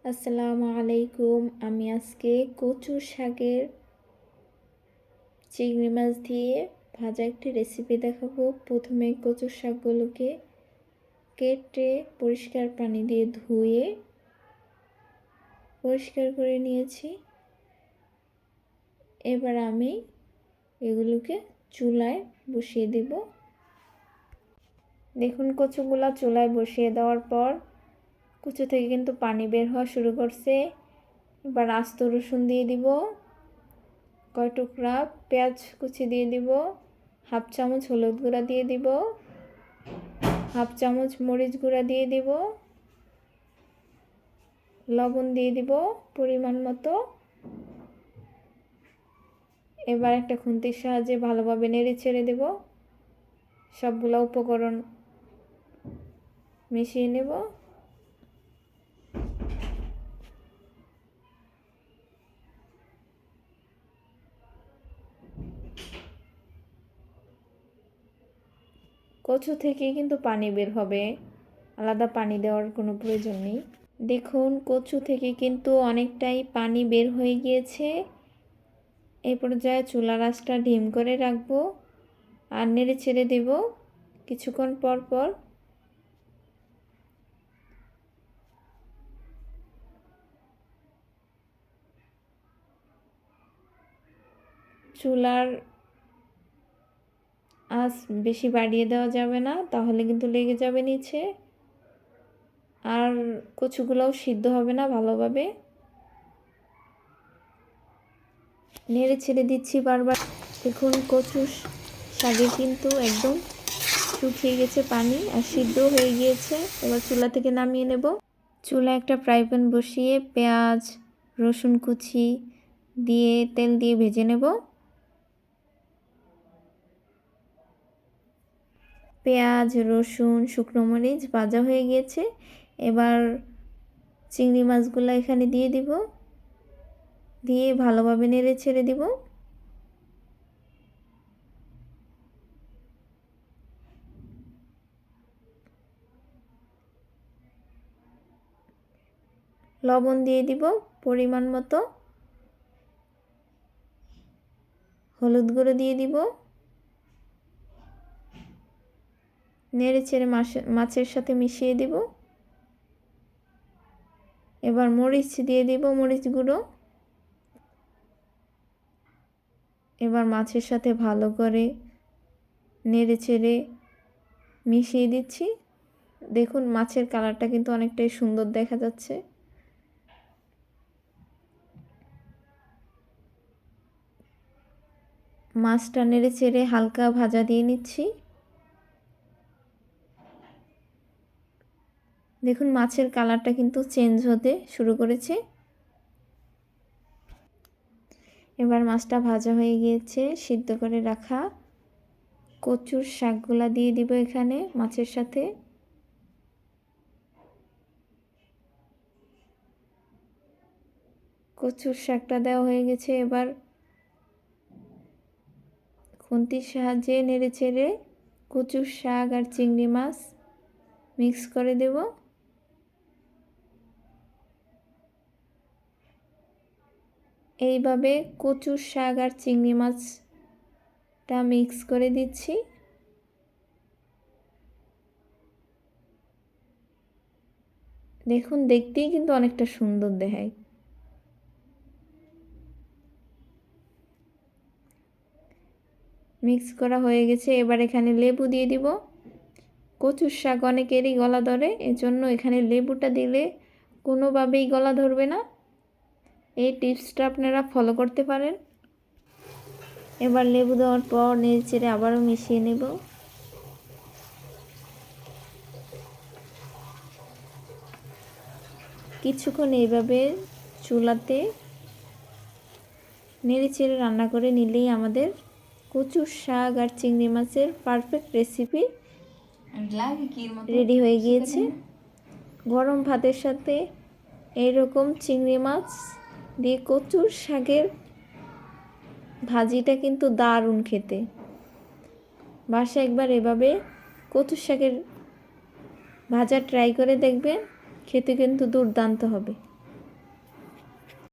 আসসালামু আলাইকুম। আমি আজকে কচু শাকের চিংড়ি মাছ দিয়ে ভাজা একটি রেসিপি দেখাবো। প্রথমে কচু শাকগুলোকে কেটে পরিষ্কার পানি দিয়ে ধুয়ে পরিষ্কার করে নিয়েছি। এবার আমি এগুলোকে চুলায় বসিয়ে দেব। দেখুন কচুগুলা চুলায় বসিয়ে দেওয়ার পর কচু থেকে কিন্তু পানি বের হওয়া শুরু করছে। এবার আস্ত রসুন দিয়ে দিব, কয় টুকরা পেঁয়াজ কুচি দিয়ে দিব, হাফ চামচ হলুদ গুঁড়া দিয়ে দিব, হাফ চামচ মরিচ গুঁড়া দিয়ে দিব, লবণ দিয়ে দিব পরিমাণ মতো। এবার একটা খুন্তির সাহায্যে ভালোভাবে নেড়ে ছেড়ে দেব। সবগুলো উপকরণ মিশিয়ে নেব। কচু থেকে কিন্তু পানি বের হবে, আলাদা পানি দেওয়ার কোনো প্রয়োজন নেই। দেখুন কচু থেকে কিন্তু অনেকটাই পানি বের হয়ে গিয়েছে। এই পর্যায়ে চুলার আঁচটা ঢিম করে রাখবো আর নেড়ে ছেড়ে দেব কিছুক্ষণ পর পর। চুলার আঁচ বেশি বাড়িয়ে দেওয়া যাবে না, তাহলে কিন্তু লেগে যাবে নিচে, আর কচুগুলোও সিদ্ধ হবে না ভালোভাবে। নেড়ে ছেড়ে দিচ্ছি বারবার। দেখুন কচু শাকে কিন্তু একদম শুকিয়ে গেছে পানি আর সিদ্ধ হয়ে গিয়েছে। এবার চুলা থেকে নামিয়ে নেব। চুলা একটা ফ্রাই প্যান বসিয়ে পেঁয়াজ রসুন কুচি দিয়ে তেল দিয়ে ভেজে নেব। পেঁয়াজ রসুন শুকনো মরিচ ভাজা হয়ে গিয়েছে। এবার চিংড়ি মাছগুলো এখানে দিয়ে দিব, দিয়ে ভালোভাবে নেড়ে ছেড়ে দিব। লবণ দিয়ে দিব পরিমাণ মতো, হলুদ গুঁড়ো দিয়ে দিব, নেড়ে ছেড়ে মাছের সাথে মিশিয়ে দিব। এবার মরিচ দিয়ে দিব, মরিচ গুঁড়ো। এবার মাছের সাথে ভালো করে নেড়ে ছেড়ে মিশিয়ে দিচ্ছি। দেখুন মাছের কালারটা কিন্তু অনেকটাই সুন্দর দেখা যাচ্ছে। মাছটা নেড়ে ছেড়ে হালকা ভাজা দিয়ে নিচ্ছি। দেখুন মাছের কালারটা কিন্তু চেঞ্জ হতে শুরু করেছে। এবার মাছটা ভাজা হয়ে গিয়েছে। সিদ্ধ করে রাখা কচুর শাকগুলা দিয়ে দিব এখানে মাছের সাথে। কচুর শাকটা দেওয়া হয়ে গেছে। এবার খুন্তির সাহায্যে নেড়ে ছেড়ে কচুর শাক আর চিংড়ি মাছ মিক্স করে দেব। এইভাবে কচুর শাক আর চিংড়ি মাছটা মিক্স করে দিচ্ছি। দেখুন দেখতেই কিন্তু অনেকটা সুন্দর দেখায়। মিক্স করা হয়ে গেছে। এবার এখানে লেবু দিয়ে দিব। কচুর শাক অনেকেরই গলা ধরে, এজন্য এখানে লেবুটা দিলে কোনোভাবেই গলা ধরবে না। এই টিপসটা আপনারা ফলো করতে পারেন। এবার লেবু দেওয়ার পর নেড়ে চেড়ে আবারও মিশিয়ে নেব। কিছুক্ষণ এইভাবে চুলাতে নেড়ে চেড়ে রান্না করে নিলেই আমাদের কচুর শাক আর চিংড়ি মাছের পারফেক্ট রেসিপি রেডি হয়ে গিয়েছে। গরম ভাতের সাথে এইরকম চিংড়ি মাছ দিয়ে কচুর শাকের ভাজিটা কিন্তু দারুণ খেতে। বাসায় একবার এভাবে কচুর শাকের ভাজা ট্রাই করে দেখবেন, খেতে কিন্তু দুর্দান্ত হবে।